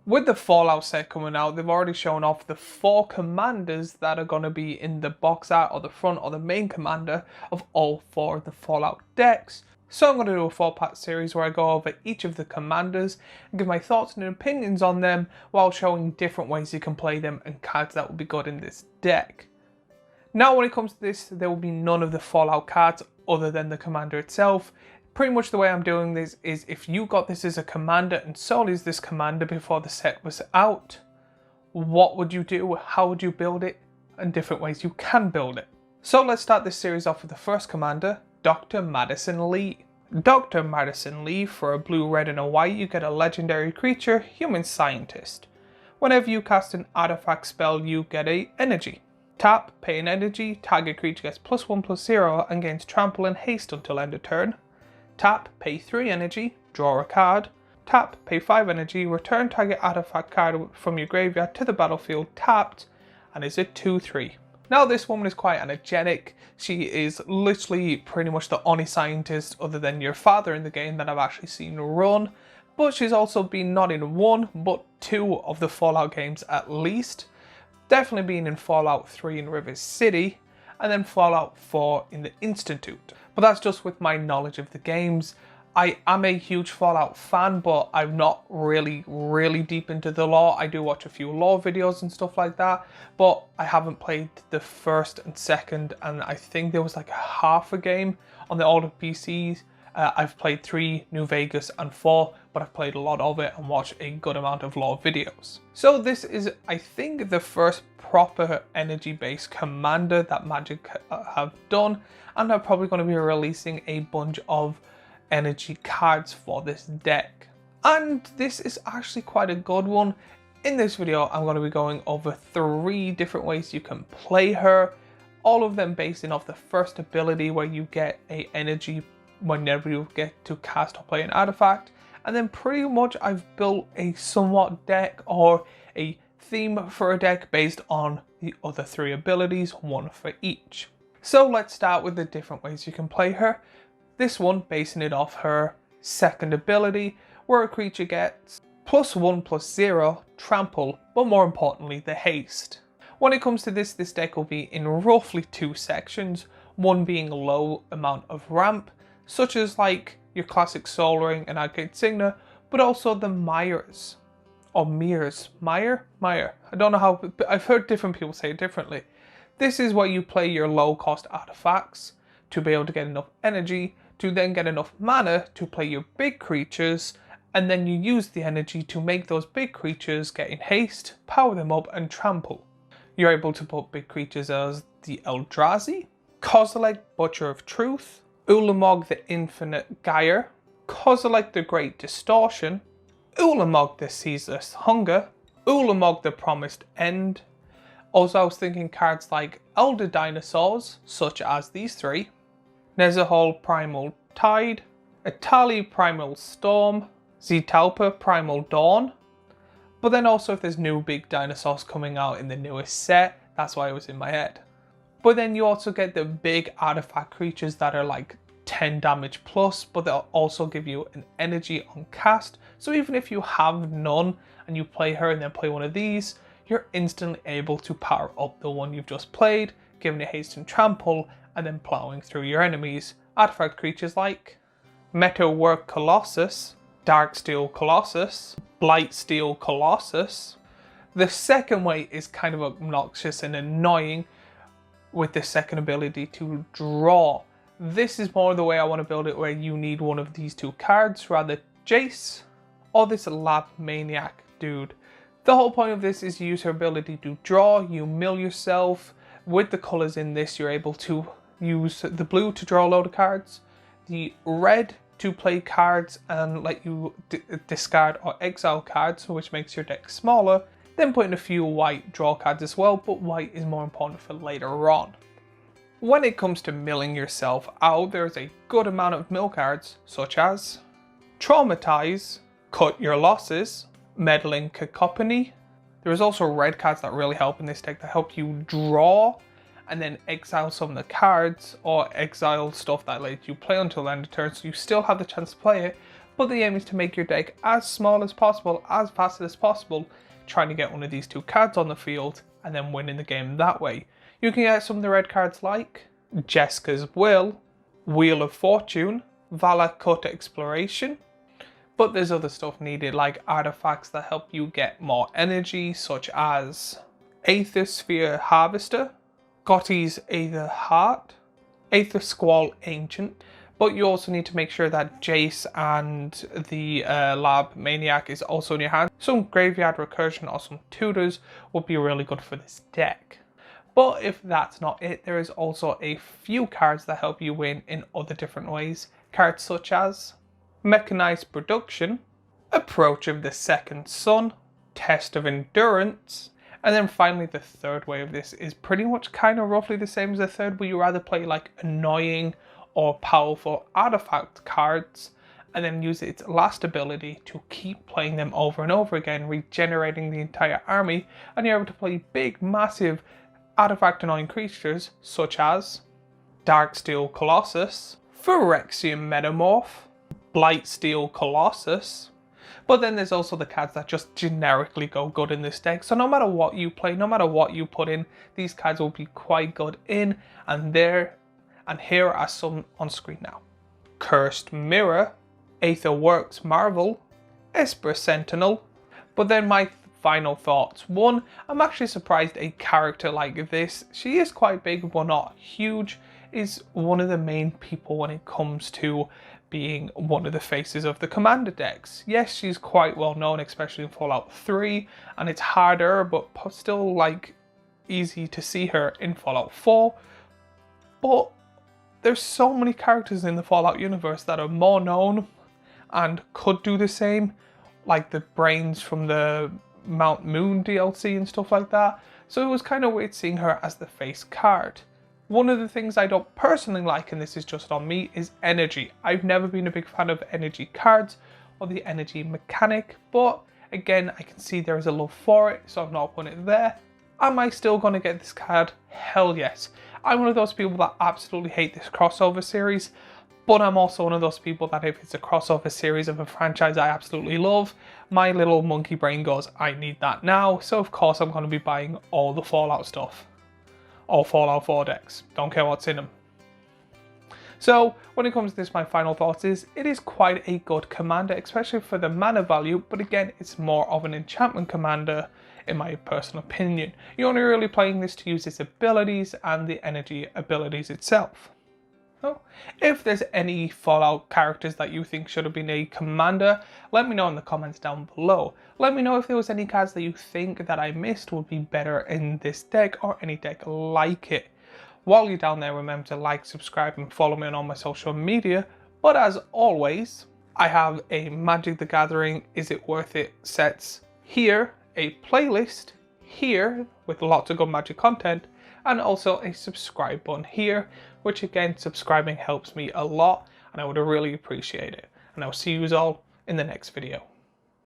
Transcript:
With the Fallout set coming out, they've already shown off the 4 commanders that are going to be in the box art or the front or the main commander of all 4 of the Fallout decks. So I'm going to do a 4-part series where I go over each of the commanders and give my thoughts and opinions on them while showing different ways you can play them and cards that will be good in this deck. Now when it comes to this, there will be none of the Fallout cards other than the commander itself. Pretty much the way I'm doing this is if you got this as a commander and solely as this commander before the set was out, what would you do, how would you build it, and different ways you can build it. So let's start this series off with the first commander, Dr Madison Li. Dr Madison Li, for a blue, red and a white, you get a legendary creature, Human Scientist. Whenever you cast an artifact spell, you get a energy. Tap, pay an energy, target creature gets +1/+0 and gains trample and haste until end of turn. Tap, pay 3 energy, draw a card. Tap, pay 5 energy, return target artifact card from your graveyard to the battlefield tapped, and is a 2/3. Now this woman is quite energetic. She is literally pretty much the only scientist other than your father in the game that I've actually seen run. But she's also been not in 1 but 2 of the Fallout games at least. Definitely been in Fallout 3 in River City, and then Fallout 4 in the Institute. But that's just with my knowledge of the games. I am a huge Fallout fan, but I'm not really deep into the lore. I do watch a few lore videos and stuff like that, but I haven't played the first and second, and I think there was like half a game on the older PCs. I've played 3, New Vegas and 4, but I've played a lot of it and watched a good amount of lore videos. So this is, I think, the first proper energy-based commander that Magic have done, and they're probably going to be releasing a bunch of energy cards for this deck. And this is actually quite a good one. In this video, I'm going to be going over 3 different ways you can play her, all of them basing off the first ability where you get a energy whenever you get to cast or play an artifact, and then pretty much I've built a somewhat deck or a theme for a deck based on the other 3 abilities, 1 for each. So let's start with the different ways you can play her. This one basing it off her second ability, where a creature gets +1/+0 trample, but more importantly the haste. When it comes to this deck will be in roughly 2 sections, one being low amount of ramp, such as like your classic Soul Ring and Arcade Signa, but also the Myers, or Mears, Meyer? I don't know how, I've heard different people say it differently. This is where you play your low cost artifacts to be able to get enough energy, to then get enough mana to play your big creatures, and then you use the energy to make those big creatures get in haste, power them up and trample. You're able to put big creatures as the Eldrazi, Kozilek, Butcher of Truth, Ulamog the Infinite Gyre, Kozilek the Great Distortion, Ulamog the Ceaseless Hunger, Ulamog the Promised End. Also I was thinking cards like Elder Dinosaurs, such as these 3, Nezahal Primal Tide, Atali Primal Storm, Zetalpa Primal Dawn. But then also if there's new big dinosaurs coming out in the newest set, that's why it was in my head. But then you also get the big artifact creatures that are like 10 damage plus, but they'll also give you an energy on cast. So even if you have none and you play her and then play one of these, you're instantly able to power up the one you've just played, giving it haste and trample, and then plowing through your enemies. Artifact creatures like Metalwork Colossus, Darksteel Colossus, Blightsteel Colossus. The second way is kind of obnoxious and annoying with the second ability to draw. This is more the way I want to build it, where you need one of these 2 cards, rather Jace or this Lab Maniac dude. The whole point of this is you use her ability to draw, you mill yourself. With the colours in this, you're able to use the blue to draw a load of cards, the red to play cards and let you discard or exile cards, which makes your deck smaller, then put in a few white draw cards as well, but white is more important for later on. When it comes to milling yourself out, there's a good amount of mill cards, such as Traumatize, Cut Your Losses, Meddling Cacophony. There is also red cards that really help in this deck that help you draw and then exile some of the cards, or exile stuff that lets you play until the end of turn, so you still have the chance to play it, but the aim is to make your deck as small as possible, as fast as possible, trying to get one of these 2 cards on the field and then winning the game that way. You can get some of the red cards like Jeska's Will, Wheel of Fortune, Vala Cut Exploration, but there's other stuff needed like artifacts that help you get more energy, such as Aether Sphere Harvester, Gotti's Aether Heart, Aether Squall Ancient, but you also need to make sure that Jace and the Lab Maniac is also in your hand. Some Graveyard Recursion or some Tutors would be really good for this deck. But if that's not it, there is also a few cards that help you win in other different ways. Cards such as Mechanized Production, Approach of the Second Sun, Test of Endurance, and then finally the third way of this is pretty much kind of roughly the same as the third, but you rather play like annoying or powerful artifact cards and then use its last ability to keep playing them over and over again, regenerating the entire army, and you're able to play big, massive artifact annoying creatures such as Darksteel Colossus, Phyrexian Metamorph, Blightsteel Colossus. But then there's also the cards that just generically go good in this deck. So no matter what you play, no matter what you put in, these cards will be quite good in and there. And here are some on screen now. Cursed Mirror, Aetherworks Marvel, Esper Sentinel. But then my final thoughts. One, I'm actually surprised a character like this, she is quite big but not huge, is one of the main people when it comes to being one of the faces of the commander decks. Yes, she's quite well known, especially in Fallout 3, and it's harder but still like easy to see her in Fallout 4. But there's so many characters in the Fallout universe that are more known and could do the same, like the brains from the Mount Moon DLC and stuff like that. So it was kind of weird seeing her as the face card. One of the things I don't personally like, and this is just on me, is energy. I've never been a big fan of energy cards or the energy mechanic, but again, I can see there is a love for it, so I'm not putting it there. Am I still going to get this card? Hell yes. I'm one of those people that absolutely hate this crossover series, but I'm also one of those people that if it's a crossover series of a franchise I absolutely love, my little monkey brain goes, I need that now, so of course I'm going to be buying all the Fallout stuff. All Fallout 4 decks, don't care what's in them. So when it comes to this, my final thoughts is it is quite a good commander, especially for the mana value, but again it's more of an enchantment commander in my personal opinion. You're only really playing this to use its abilities and the energy abilities itself. So, if there's any Fallout characters that you think should have been a commander, let me know in the comments down below. Let me know if there was any cards that you think that I missed would be better in this deck or any deck like it. While you're down there, remember to like, subscribe and follow me on all my social media. But as always, I have a Magic the Gathering Is It Worth It sets here, a playlist here with lots of good Magic content, and also a subscribe button here, which again, subscribing helps me a lot and I would really appreciate it. And I'll see you all in the next video.